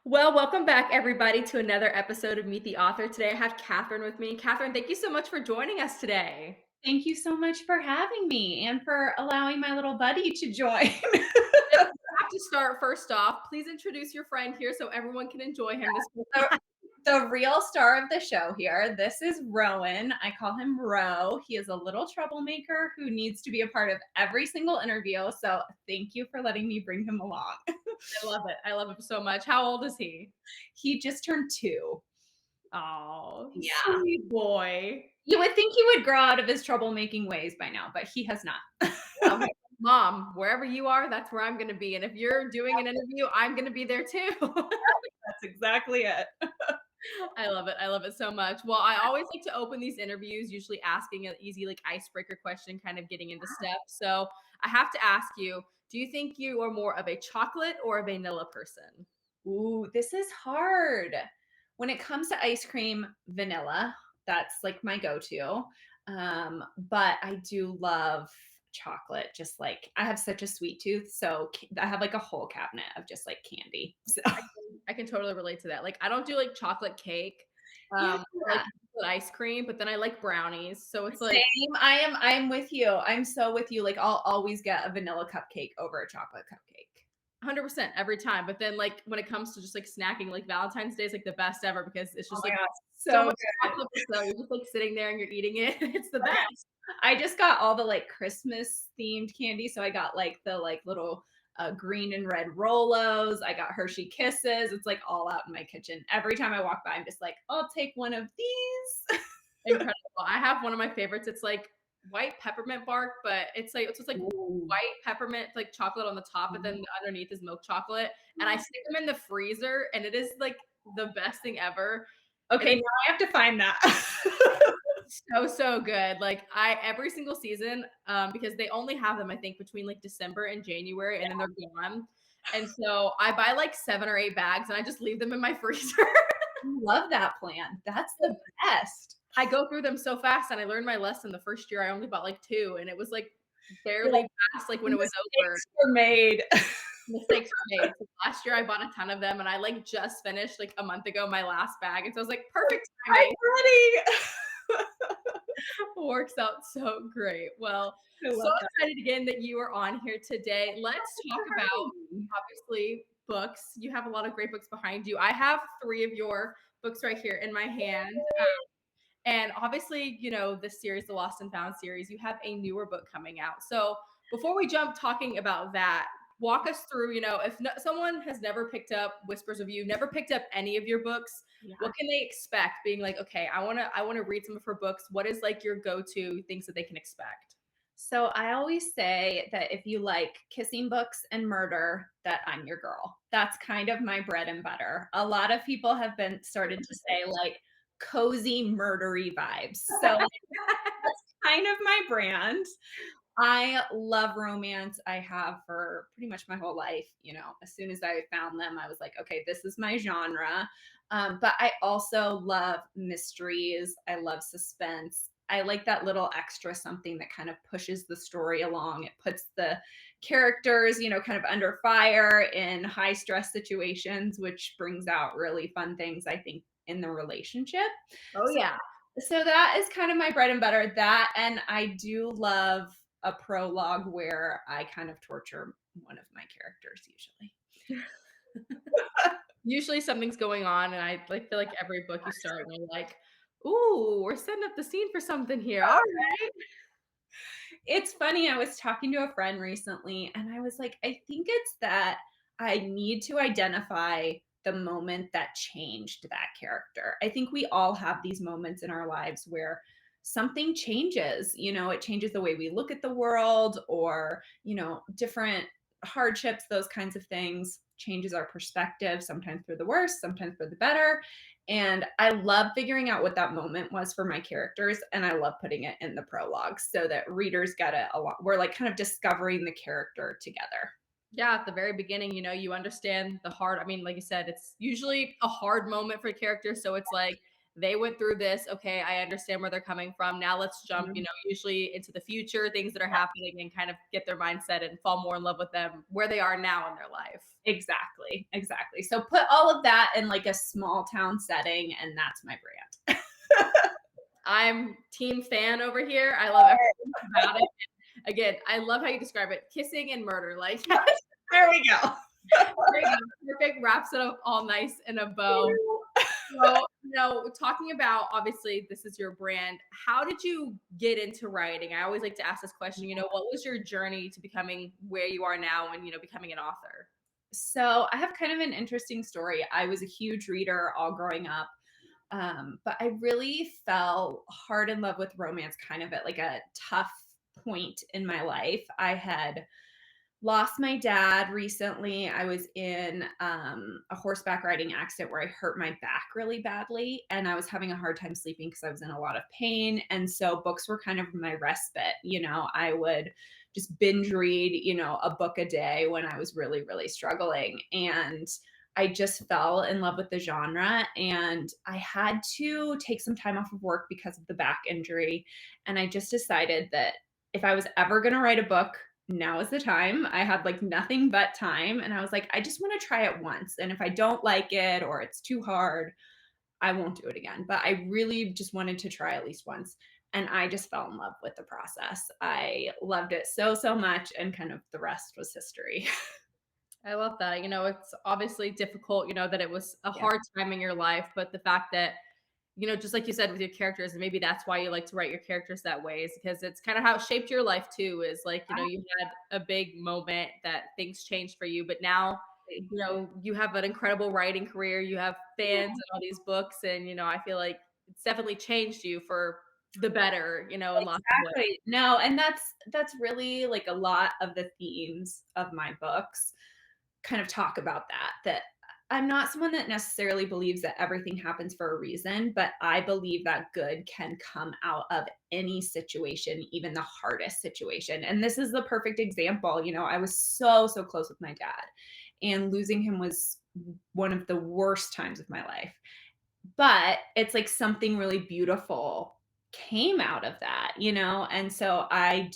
Well, welcome back, everybody, to another episode of Meet the Author. Today I have Catherine with me. Catherine, thank you so much for joining us today. Thank you so much for having me and for allowing my little buddy to join. You have to start first off. Please introduce your friend here so everyone can enjoy him this the, week. the real star of the show here. This is Rowan. I call him Ro. He is a little troublemaker who needs to be a part of every single interview. So thank you for letting me bring him along. I love it. I love him so much. How old is he? He just turned 2. Oh, Yeah. sweet boy. You would think he would grow out of his troublemaking ways by now, but he has not. Yeah, Mom, wherever you are, that's where I'm going to be. And if you're doing an interview, I'm going to be there too. That's exactly it. I love it. I love it so much. Well, I always like to open these interviews, usually asking an easy, like icebreaker question, kind of getting into steps. So I have to ask you, do you think you are more of a chocolate or a vanilla person? Ooh, this is hard. When it comes to ice cream, vanilla, that's like my go-to. But I do love chocolate. Just like I have such a sweet tooth, so I have like a whole cabinet of just like candy. So I can totally relate to that. Like, I don't do like chocolate cake, yeah, or like chocolate ice cream, but then I like brownies. So it's like same. I am with you. I'm so with you. Like I'll always get a vanilla cupcake over a chocolate cupcake. 100% every time. But then, like, when it comes to just like snacking, like Valentine's Day is like the best ever because it's Oh just my like god, so so much good. chocolate. So you're just like sitting there and you're eating it. It's the best. I just got all the like Christmas themed candy. So I got like the like little green and red Rolos. I got Hershey Kisses. It's like all out in my kitchen. Every time I walk by, I'm just like, I'll take one of these. Incredible. I have one of my favorites. It's like white peppermint bark, but it's like Ooh. white peppermint, like chocolate on the top, but then underneath is milk chocolate. And I stick them in the freezer, and it is like the best thing ever. It Okay, is now I have to find that. so good. Like I every single season, because they only have them, I think, between like December and January, and then they're gone. And so I buy like 7 or 8 bags, and I just leave them in my freezer. Love that plan. That's the best. I go through them so fast, and I learned my lesson the first year. I only bought like 2, and it was like You're like, barely past like when it was over. mistakes were made. Mistakes were made. So last year I bought a ton of them, and I like just finished like a month ago my last bag, and so I was like, perfect I'm timing. ready. Works out so great. Well, I so love that. excited again that you are on here today. Let's Thanks talk for about having me. obviously books. You have a lot of great books behind you. I have 3 of your books right here in my hand. And obviously, this series, the Lost and Found series, you have a newer book coming out. So before we jump talking about that, walk us through, if someone has never picked up Whispers of You, never picked up any of your books, Yeah. what can they expect being like, okay, I want to read some of her books. What is like your go-to things that they can expect? So I always say that if you like kissing books and murder, that I'm your girl. That's kind of my bread and butter. A lot of people have been started to say like cozy murdery vibes. So that's kind of my brand. I love romance. I have for pretty much my whole life. As soon as I found them, I was like, okay, this is my genre. But I also love mysteries. I love suspense. I like that little extra something that kind of pushes the story along. It puts the characters, kind of under fire in high stress situations, which brings out really fun things, I think, in the relationship. Oh So yeah. so that is kind of my bread and butter. That, and I do love a prologue where I kind of torture one of my characters usually. Usually something's going on, and I like feel like every book you start and you're like, ooh, we're setting up the scene for something here. All right. It's funny, I was talking to a friend recently and I was like, I think it's that I need to identify the moment that changed that character. I think we all have these moments in our lives where something changes, it changes the way we look at the world or, different hardships, those kinds of things changes our perspective, sometimes for the worse, sometimes for the better. And I love figuring out what that moment was for my characters. And I love putting it in the prologue so that readers get it a lot. We're like kind of discovering the character together. Yeah, at the very beginning, you understand the hard. I mean, like you said, it's usually a hard moment for the character. So it's like they went through this. Okay, I understand where they're coming from. Now let's jump, Mhm. usually into the future, things that are happening, and kind of get their mindset and fall more in love with them where they are now in their life. Exactly, exactly. So put all of that in like a small town setting, and that's my brand. I'm team fan over here. I love everything about it. Again, I love how you describe it, kissing and murder. Like, Yes, there we go. there you go. Perfect. Wraps it up all nice in a bow. So, talking about obviously this is your brand. How did you get into writing? I always like to ask this question. What was your journey to becoming where you are now and becoming an author? So I have kind of an interesting story. I was a huge reader all growing up. But I really fell hard in love with romance kind of at like a tough point in my life. I had lost my dad recently. I was in a horseback riding accident where I hurt my back really badly, and I was having a hard time sleeping because I was in a lot of pain. And so books were kind of my respite. I would just binge read, a book a day when I was really, really struggling. And I just fell in love with the genre, and I had to take some time off of work because of the back injury. And I just decided that if I was ever going to write a book, now is the time. I had like nothing but time. And I was like, I just want to try it once. And if I don't like it or it's too hard, I won't do it again. But I really just wanted to try at least once. And I just fell in love with the process. I loved it so, so much. And kind of the rest was history. I love that. It's obviously difficult, that it was a Yeah. hard time in your life, but the fact that, just like you said with your characters, and maybe that's why you like to write your characters that way, is because it's kind of how it shaped your life too, is like, you had a big moment that things changed for you, but now, you have an incredible writing career, you have fans and all these books, and, I feel like it's definitely changed you for the better, in lots of ways. Exactly. No, and that's really like a lot of the themes of my books kind of talk about that I'm not someone that necessarily believes that everything happens for a reason, but I believe that good can come out of any situation, even the hardest situation. And this is the perfect example. I was so, so close with my dad, and losing him was one of the worst times of my life. But it's like something really beautiful came out of that. And so I'm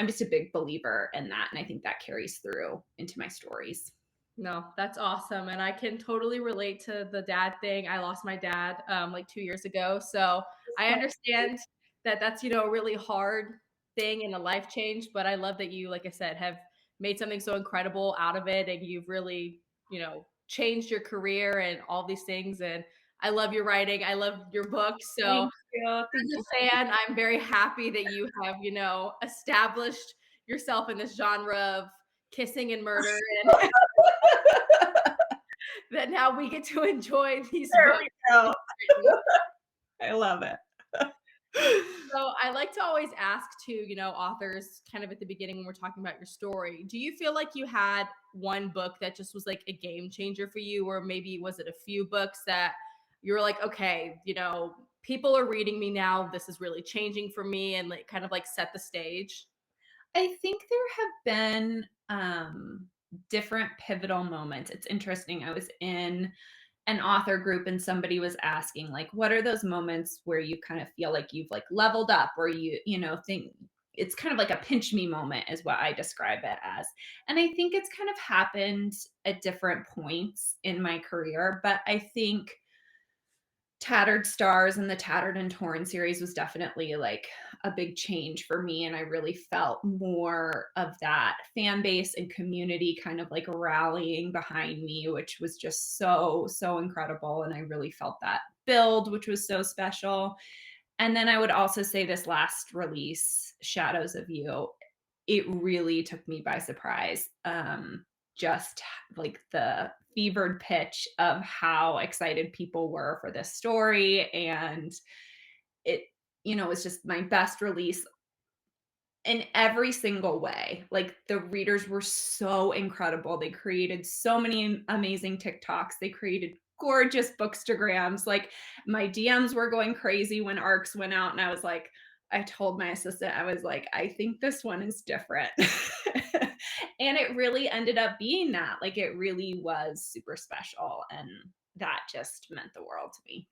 just a big believer in that. And I think that carries through into my stories. No, that's awesome, and I can totally relate to the dad thing. I lost my dad, like 2 years ago, so I So understand that that's, a really hard thing and a life change, but I love that you, like I said, have made something so incredible out of it, and you've really, changed your career and all these things, and I love your writing, I love your books, so thank you. Thank as you. a fan, I'm very happy that you have, established yourself in this genre of kissing and murder, and that now we get to enjoy these There books we go. you've written. I love it. So I like to always ask too, authors kind of at the beginning when we're talking about your story, do you feel like you had one book that just was like a game changer for you? Or maybe was it a few books that you were like, okay, people are reading me now. This is really changing for me and like kind of like set the stage? I think there have been different pivotal moments. It's interesting. I was in an author group and somebody was asking like what are those moments where you kind of feel like you've like leveled up, or think it's kind of like a pinch me moment is what I describe it as. And I think it's kind of happened at different points in my career, but I think Tattered Stars and the Tattered and Torn series was definitely like a big change for me. And I really felt more of that fan base and community kind of like rallying behind me, which was just so, so incredible. And I really felt that build, which was so special. And then I would also say this last release, Shadows of You, it really took me by surprise. Just like the fevered pitch of how excited people were for this story. And it, was just my best release in every single way. Like the readers were so incredible. They created so many amazing TikToks. They created gorgeous bookstagrams. Like my DMs were going crazy when arcs went out, and I was like, I told my assistant, I was like, I think this one is different. And it really ended up being that. Like it really was super special. And that just meant the world to me.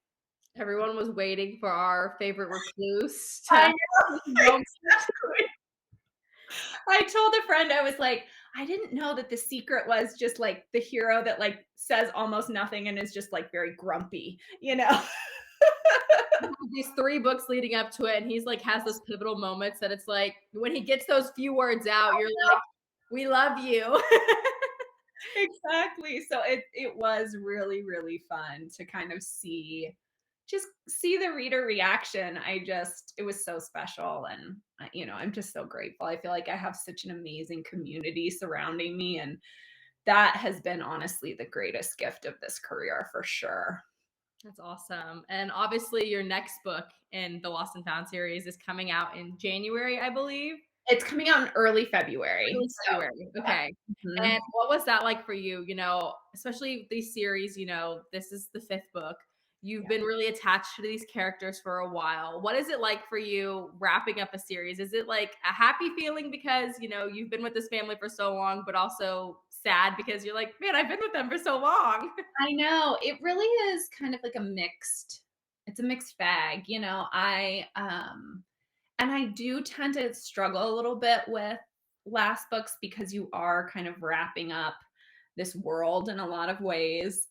Everyone was waiting for our favorite recluse to I have know, his moment. exactly. I told a friend, I was like, "I didn't know that the secret was just, like, the hero that, like, says almost nothing and is just, like, very grumpy," you know? These 3 books leading up to it, and he's like has those pivotal moments that it's like when he gets those few words out, you're like, "We love you." Exactly. So it was really, really fun to kind of see the reader reaction. It was so special, and I'm just so grateful. I feel like I have such an amazing community surrounding me, and that has been honestly the greatest gift of this career for sure. That's awesome. And obviously, your next book in the Lost and Found series is coming out in January, I believe. It's coming out in early February. Early So, February. yeah. Okay. Mhm. And what was that like for you? Especially these series, this is the fifth book. You've Yeah. been really attached to these characters for a while. What is it like for you wrapping up a series? Is it like a happy feeling because, you've been with this family for so long, but also sad because you're like, man, I've been with them for so long? I know. It really is kind of like it's a mixed bag, and I do tend to struggle a little bit with last books because you are kind of wrapping up this world in a lot of ways.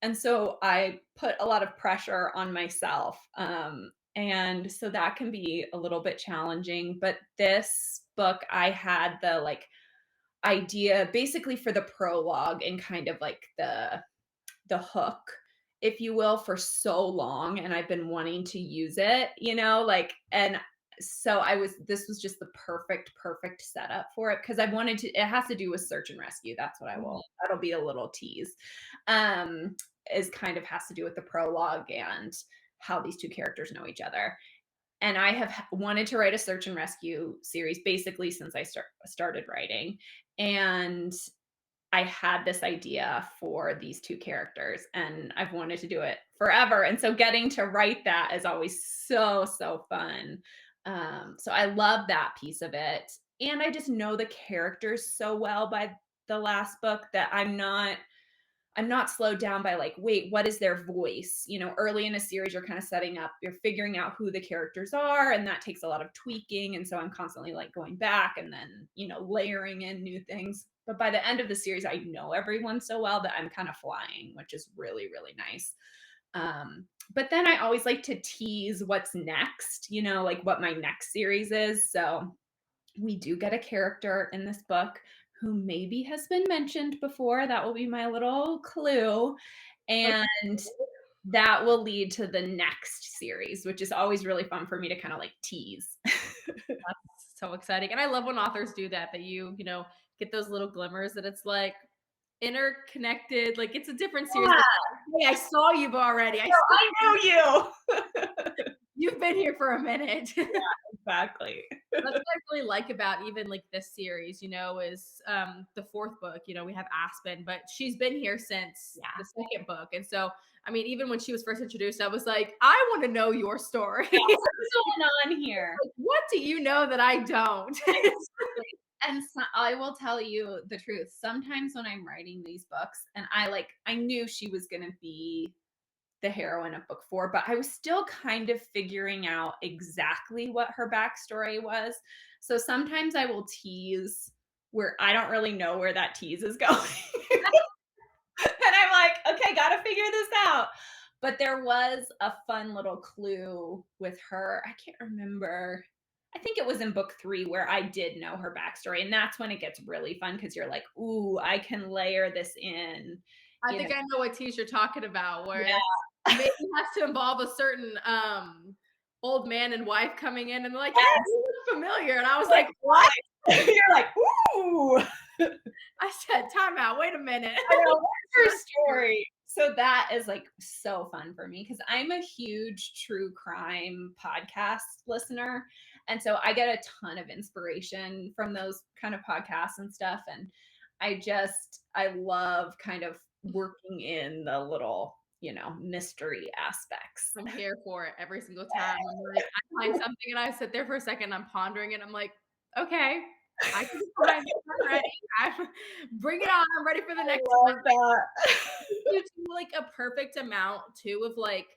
And so I put a lot of pressure on myself. And so that can be a little bit challenging. But this book, I had the idea basically for the prologue and kind of like the hook, if you will, for so long, and I've been wanting to use it, and so this was just the perfect setup for it because I wanted to. It has to do with search and rescue. That's what I will. That'll be a little tease. Um, is kind of has to do with the prologue and how these two characters know each other. And I have wanted to write a search and rescue series basically since I started writing, and I had this idea for these two characters and I've wanted to do it forever. And so getting to write that is always so, so fun. So I love that piece of it. And I just know the characters so well by the last book that I'm not slowed down by like, wait, what is their voice? Early in a series, you're kind of you're figuring out who the characters are, and that takes a lot of tweaking. And so I'm constantly like going back and then, layering in new things. But by the end of the series, I know everyone so well that I'm kind of flying, which is really, really nice. But then I always like to tease what's next, like what my next series is. So we do get a character in this book who maybe has been mentioned before. That will be my little clue. Okay. And that will lead to the next series, which is always really fun for me to kind of like tease. That's so exciting. And I love when authors do that, that get those little glimmers that it's like interconnected. Like it's a different series. Yeah, Hey, I saw you already. I know you. You've been here for a minute. Exactly. That's what I really like about even like this series, is the fourth book. We have Aspen, but she's been here since Yeah. the second book. And so, I mean, even when she was first introduced, I was like, I want to know your story. Yeah, what's going on here? Like, what do you know that I don't? Exactly. And so I will tell you the truth. Sometimes when I'm writing these books, and I knew she was going to be the heroine of book 4, but I was still kind of figuring out exactly what her backstory was. So sometimes I will tease where I don't really know where that tease is going. And I'm like, okay, gotta figure this out. But there was a fun little clue with her. I can't remember. I think it was in book 3 where I did know her backstory. And that's when it gets really fun because you're like, ooh, I can layer this in. I You know, think I know what tease you're talking about, where yeah. it's maybe has to involve a certain old man and wife coming in and they're like, hey, you look familiar. And I was like, what? You're like, ooh. I said, time out, wait a minute. I know, what's her story? So that is like so fun for me because I'm a huge true crime podcast listener. And so I get a ton of inspiration from those kind of podcasts and stuff. And I love kind of working in the little, mystery aspects. I'm here for it every single time. I'm like, I find something and I sit there for a second, I'm pondering it. I'm like, okay, I can get behind this. I'm ready. Bring it on. I'm ready for the I next one. love that. You do like a perfect amount too of like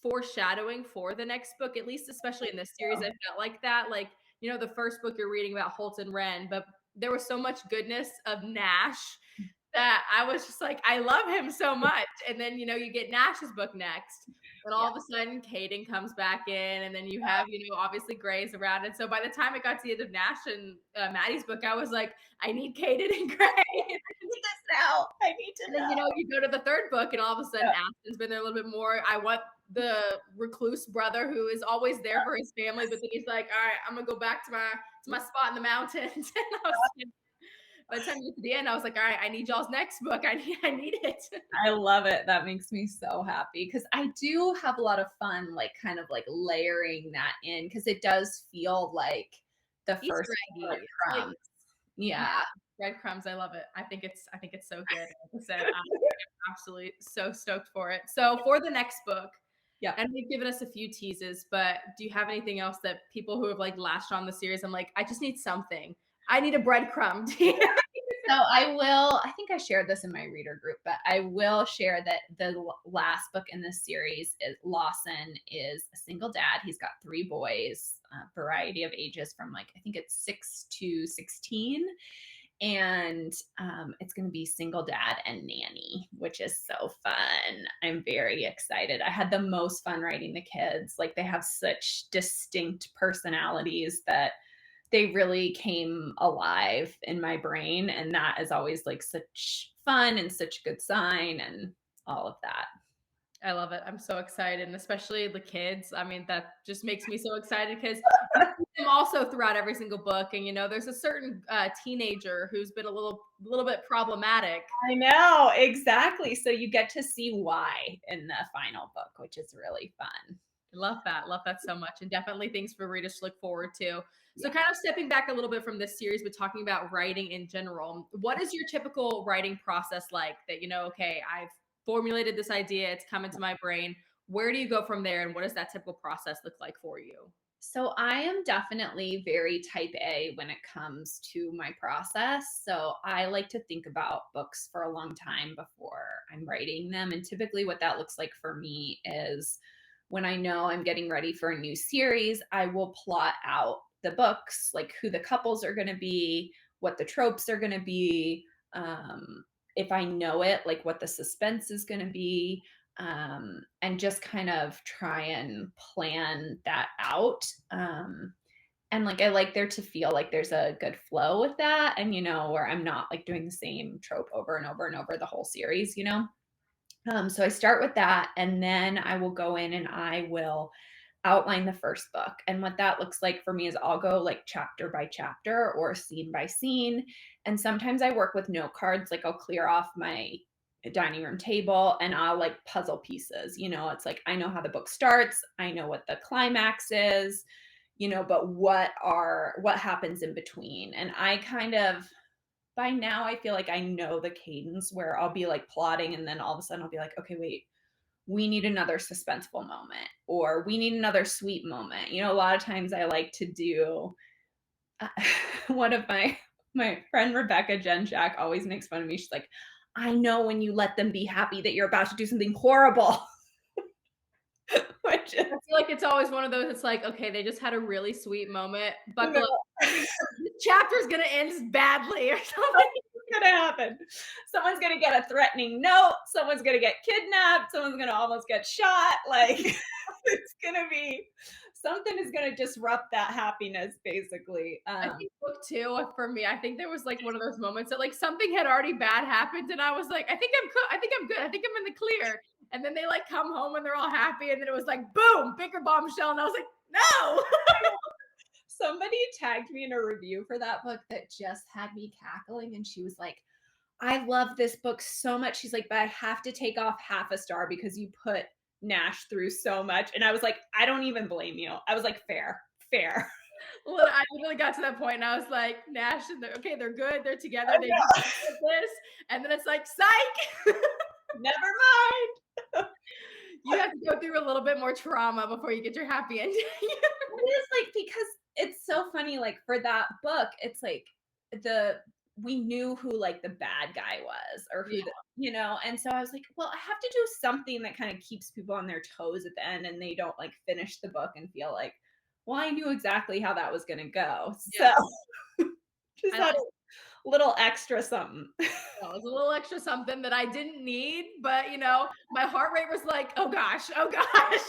foreshadowing for the next book, at least especially in this series. I felt like that. Like, the first book you're reading about Holt and Wren, but there was so much goodness of Nash that I was just like, I love him so much. And then, you get Nash's book next. And Yeah. all of a sudden, Caden comes back in, and then you have, obviously Gray's around. And so by the time it got to the end of Nash and Maddie's book, I was like, I need Caden and Gray. Need this now. I need to And then, know. you go to the third book, and all of a sudden, Aston's been there a little bit more. I want the recluse brother who is always there for his family, but then he's like, all right, I'm gonna go back to my spot in the mountains. And by the time you get to the end, I was like, all right, I need y'all's next book. I need it. I love it. That makes me so happy because I do have a lot of fun, like kind of like layering that in because it does feel like the Easter first eggy. breadcrumbs. Yeah. Breadcrumbs. I love it. I think it's so good. Like I said, I'm absolutely so stoked for it. So for the next book, Yeah. and we've given us a few teases, but do you have anything else that people who have like latched on the series? I'm like, I just need something. I need a breadcrumb. So I think I shared this in my reader group, but I will share that the last book in this series is Lawson is a single dad. He's got 3 boys, variety of ages from like, I think it's 6 to 16. And it's going to be single dad and nanny, which is so fun. I'm very excited. I had the most fun writing the kids. Like they have such distinct personalities that they really came alive in my brain. And that is always like such fun and such a good sign and all of that. I love it. I'm so excited, and especially the kids. I mean, that just makes me so excited because you see them also throughout every single book. And there's a certain teenager who's been a little bit problematic. I know, exactly. So you get to see why in the final book, which is really fun. Love that. Love that so much. And definitely things for readers to look forward to. So, kind of stepping back a little bit from this series, but talking about writing in general, what is your typical writing process like that, okay, I've formulated this idea, it's come into my brain. Where do you go from there? And what does that typical process look like for you? So I am definitely very type A when it comes to my process. So I like to think about books for a long time before I'm writing them. And typically what that looks like for me is when I know I'm getting ready for a new series, I will plot out the books, like who the couples are going to be, what the tropes are going to be. If I know it, like what the suspense is going to be, and just kind of try and plan that out. And like I like there to feel like there's a good flow with that, and where I'm not like doing the same trope over and over and over the whole series. So I start with that, and then I will go in and I will outline the first book. And what that looks like for me is I'll go like chapter by chapter or scene by scene. And sometimes I work with note cards, like I'll clear off my dining room table and I'll like puzzle pieces. It's like I know how the book starts, I know what the climax is, but what happens in between. And I kind of by now I feel like I know the cadence where I'll be like plotting and then all of a sudden I'll be like, okay, wait, we need another suspenseful moment or we need another sweet moment. A lot of times I like to do one of my friend Rebecca Jenchak always makes fun of me. She's like, I know when you let them be happy that you're about to do something horrible. I feel like it's always one of those, it's like, okay, they just had a really sweet moment. Buckle up. This chapter's going to end badly or something. Gonna happen. Someone's gonna get a threatening note, someone's gonna get kidnapped, someone's gonna almost get shot. Like it's gonna be something is gonna disrupt that happiness basically. I think book 2 for me, I think there was like one of those moments that like something had already bad happened and I was like, I think I'm good, I think I'm in the clear. And then they like come home and they're all happy and then it was like boom, bigger bombshell, and I was like, no. Somebody tagged me in a review for that book that just had me cackling, and she was like, I love this book so much. She's like, but I have to take off half a star because you put Nash through so much. And I was like, I don't even blame you. I was like, fair. Well, I literally got to that point and I was like, Nash, and okay, they're good, they're together, they do this, and then it's like, psych. Never mind. You have to go through a little bit more trauma before you get your happy ending. It is like because it's so funny. Like for that book, it's like the we knew who like the bad guy was or who Yeah. the, and so I was like, well, I have to do something that kind of keeps people on their toes at the end and they don't like finish the book and feel like, well, I knew exactly how that was going to go. So Yes. just I had like a little extra something. that. It was a little extra something that I didn't need, but, my heart rate was like, "Oh gosh, oh gosh."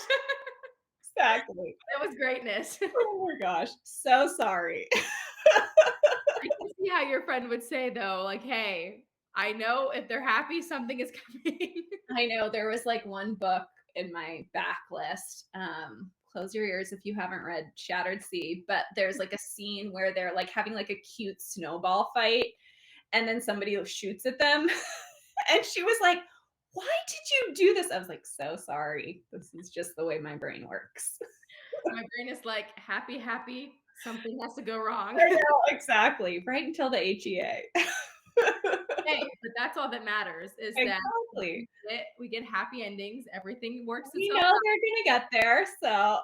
Exactly. That was greatness. Oh my gosh. So sorry. I can see how your friend would say though, like, "Hey, I know if they're happy, something is coming." I know there was like one book in my backlist. Close your ears if you haven't read Shattered Sea, but there's like a scene where they're like having like a cute snowball fight and then somebody shoots at them. And she was like, why did you do this? I was like, so sorry. This is just the way my brain works. My brain is like, "Happy, happy, something has to go wrong." I know, exactly. Right until the HEA. Hey, but that's all that matters is that Exactly. we get happy endings, everything works We itself know out. they're gonna get there. So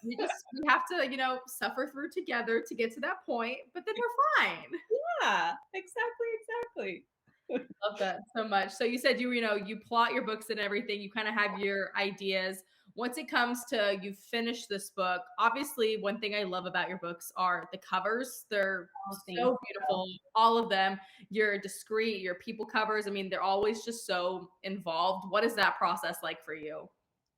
We have to, suffer through together to get to that point, but then we're fine. yeah, exactly. Love that so much. So you said you plot your books and everything, you kind of have your ideas. Once it comes to you finish this book, obviously one thing I love about your books are the covers. They're Oh, thank so beautiful, all of them. Your discreet, your people covers, I mean, they're always just so involved. What is that process like for you?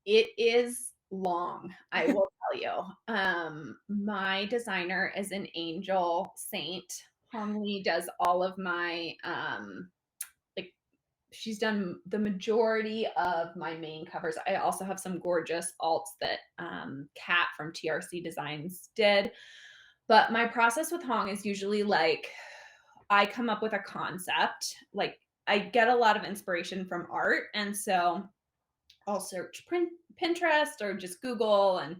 It is long, I will tell you. My designer is an angel saint. Hong Lee does all of my like she's done the majority of my main covers. I also have some gorgeous alts that Kat from TRC Designs did. But my process with Hong is usually like I come up with a concept. Like I get a lot of inspiration from art. And so I'll search Pinterest or just Google and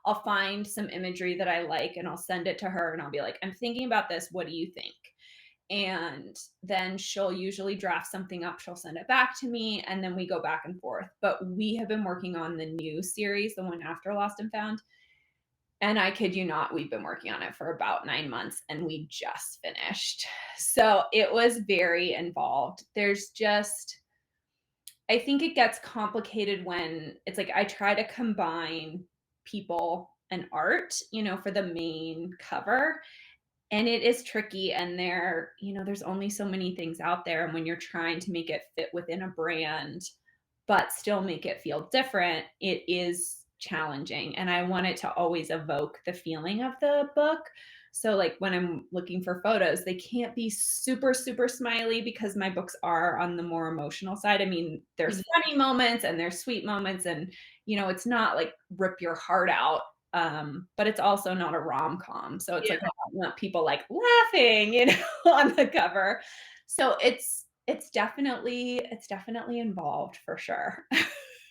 I'll find some imagery that I like and I'll send it to her and I'll be like, I'm thinking about this. What do you think? And then she'll usually draft something up. She'll send it back to me and then we go back and forth. But we have been working on the new series, the one after Lost and Found. And I kid you not, we've been working on it for about 9 months and we just finished. So it was very involved. I think it gets complicated when it's like I try to combine people and art, for the main cover. And it is tricky. And there's only so many things out there. And when you're trying to make it fit within a brand, but still make it feel different, it is challenging. And I want it to always evoke the feeling of the book. So, like when I'm looking for photos, they can't be super, super smiley because my books are on the more emotional side. I mean, there's Mhm. funny moments and there's sweet moments, and it's not like rip your heart out. But it's also not a rom-com. So it's Yeah. like I don't want people like laughing, on the cover. So it's definitely involved for sure.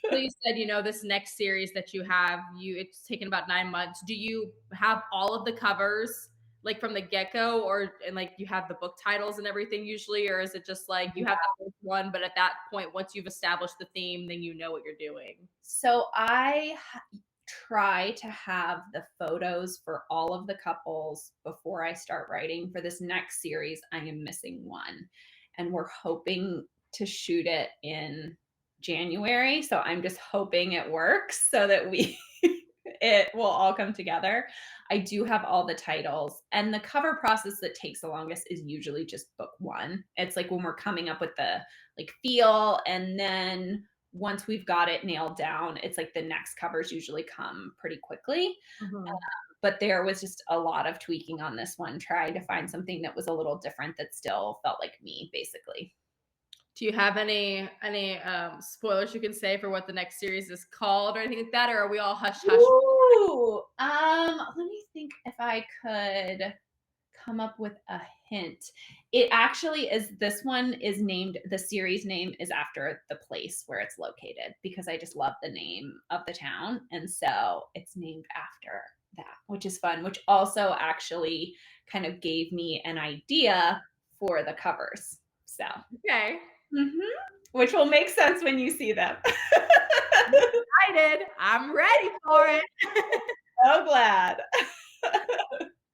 So you said, this next series that you have, it's taken about 9 months. Do you have all of the covers like from the get-go and like you have the book titles and everything usually, or is it just like you have the first one, but at that point, once you've established the theme, then you know what you're doing? So I try to have the photos for all of the couples before I start writing. For this next series, I am missing one, and we're hoping to shoot it in January. So I'm just hoping it works so that it will all come together. I do have all the titles, and the cover process that takes the longest is usually just book one. It's like when we're coming up with the like feel, and then once we've got it nailed down, it's like the next covers usually come pretty quickly. Mhm. But there was just a lot of tweaking on this one, trying to find something that was a little different that still felt like me, basically. Do you have any spoilers you can say for what the next series is called or anything like that, or are we all hush hush? Ooh, let me think if I could come up with a hint. It actually is this one is named the series name is after the place where it's located because I just love the name of the town. And so it's named after that, which is fun, which also actually kind of gave me an idea for the covers. So, Okay. mhm, which will make sense when you see them. Excited. I'm ready for it. So glad.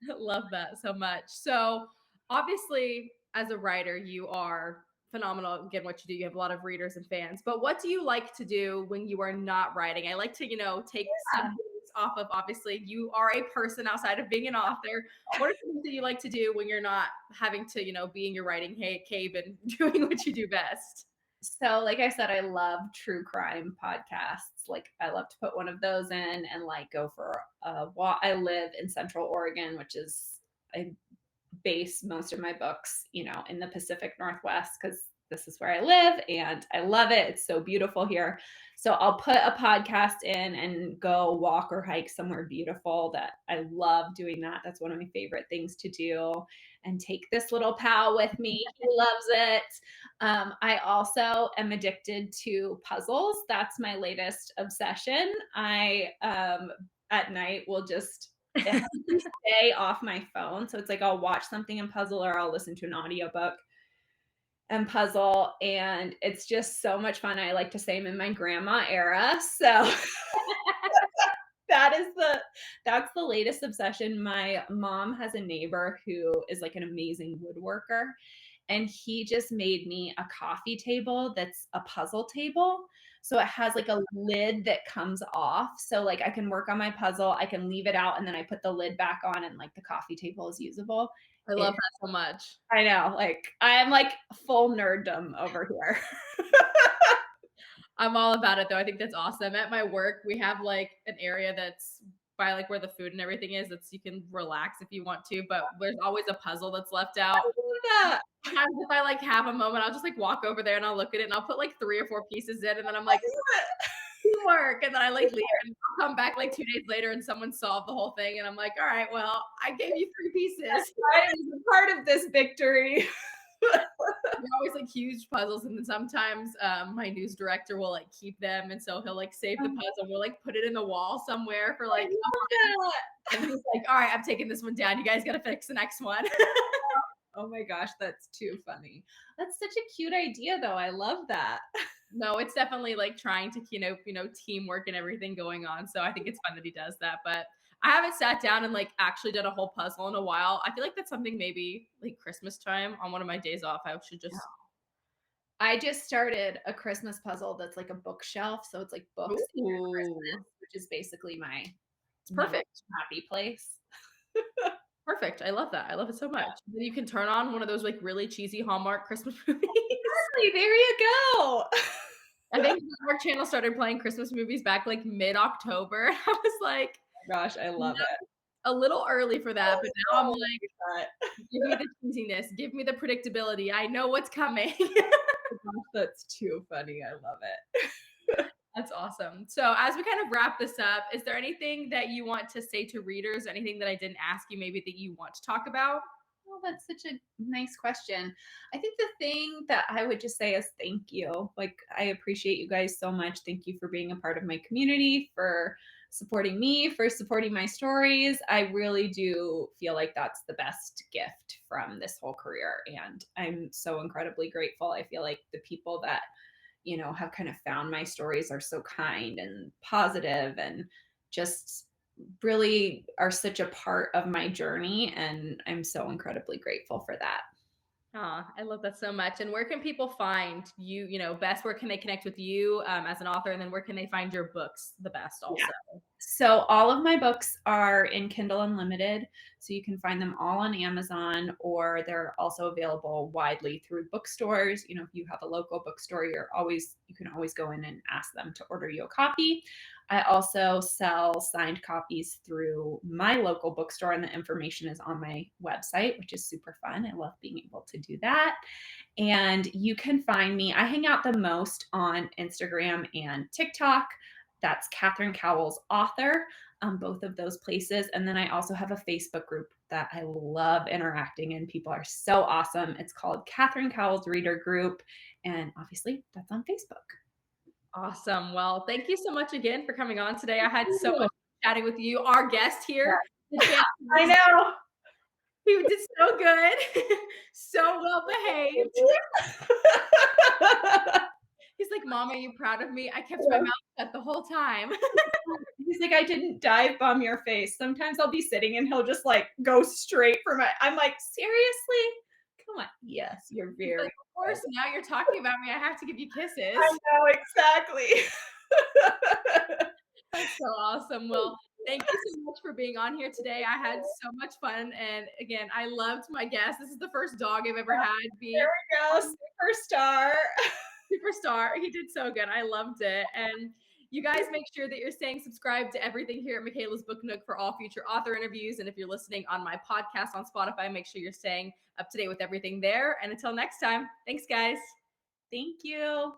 Love that so much. So, obviously, as a writer, you are phenomenal. Again, what you do, you have a lot of readers and fans. But what do you like to do when you are not writing? I like to, take some Yeah. things off of, obviously, you are a person outside of being an author. What are the things that you like to do when you're not having to, be in your writing cave and doing what you do best? So, like I said, I love true crime podcasts. Like, I love to put one of those in and like go for a walk. I live in Central Oregon, which is I base most of my books, in the Pacific Northwest because this is where I live and I love it. It's so beautiful here. So I'll put a podcast in and go walk or hike somewhere beautiful that I love doing that. That's one of my favorite things to do. And take this little pal with me. He loves it. I also am addicted to puzzles. That's my latest obsession. I at night will just stay off my phone. So it's like I'll watch something and puzzle or I'll listen to an audiobook and puzzle. And it's just so much fun. I like to say I'm in my grandma era. So that's the latest obsession. My mom has a neighbor who is like an amazing woodworker, and he just made me a coffee table that's a puzzle table. So it has like a lid that comes off. So like I can work on my puzzle, I can leave it out, and then I put the lid back on and like the coffee table is usable. I It, love that so much. I know, like I am like full nerddom over here. I'm all about it though. I think that's awesome. At my work, we have like an area that's by like where the food and everything is. That's you can relax if you want to, but there's always a puzzle that's left out. Yeah. Sometimes if I like have a moment, I'll just like walk over there and I'll look at it and I'll put like 3 or 4 pieces in, and then I'm like, teamwork, and then I like leave and I'll come back like 2 days later and someone solved the whole thing, and I'm like, all right, well, I gave you 3 pieces. I was a part of this victory. They're always like huge puzzles, and then sometimes my news director will like keep them, and so he'll like save the puzzle. We'll like put it in the wall somewhere for like, and he's like, "All right, I'm taking this one down. You guys got to fix the next one." Oh my gosh, that's too funny. That's such a cute idea, though. I love that. No, it's definitely like trying to teamwork and everything going on. So I think it's fun that he does that, but. I haven't sat down and like actually done a whole puzzle in a while. I feel like that's something maybe like Christmas time on one of my days off. I should just. I just started a Christmas puzzle that's like a bookshelf. So it's like books in your Christmas, which is basically It's perfect. happy place. Perfect. I love that. I love it so much. Then you can turn on one of those like really cheesy Hallmark Christmas movies. Exactly. There you go. I think the Hallmark Channel started playing Christmas movies back like mid-October. I was like, Gosh, I love it. a little early for that, but now I'm like, That. give me the cheesiness, give me the predictability. I know what's coming. Gosh, that's too funny. I love it. That's awesome. So, as we kind of wrap this up, is there anything that you want to say to readers? Anything that I didn't ask you, maybe that you want to talk about? Oh, that's such a nice question. I think the thing that I would just say is thank you. Like, I appreciate you guys so much. Thank you for being a part of my community, for supporting me, for supporting my stories. I really do feel like that's the best gift from this whole career. And I'm so incredibly grateful. I feel like the people that, have kind of found my stories are so kind and positive and just really are such a part of my journey, and I'm so incredibly grateful for that. Aw, I love that so much. And where can people find you, best? Where can they connect with you as an author? And then where can they find your books the best also? So all of my books are in Kindle Unlimited, so you can find them all on Amazon, or they're also available widely through bookstores. If you have a local bookstore, you can always go in and ask them to order you a copy. I also sell signed copies through my local bookstore, and the information is on my website, which is super fun. I love being able to do that. And you can find me, I hang out the most on Instagram and TikTok. That's Catherine Cowles author, both of those places. And then I also have a Facebook group that I love interacting in. People are so awesome. It's called Catherine Cowles Reader Group. And obviously that's on Facebook. Awesome. Well, thank you so much again for coming on today. I had so much chatting with you. Our guest here, I know. he did so good, so well behaved. He's like, "Mom, are you proud of me? I kept my mouth shut the whole time." He's like, I didn't dive bomb your face. Sometimes I'll be sitting and he'll just like go straight for I'm like, seriously? Come Yes, you're He's like, very of course, now you're talking about me. I have to give you I kisses. know, exactly. That's so awesome. Well, thank you so much for being on here today. I had so much fun. And again, I loved my guest. This is the first dog I've ever had There be we go, superstar. superstar. He did so good. I loved it. And you guys make sure that you're staying subscribed to everything here at Michaela's Book Nook for all future author interviews. And if you're listening on my podcast on Spotify, make sure you're staying up to date with everything there. And until next time, thanks, guys. Thank you.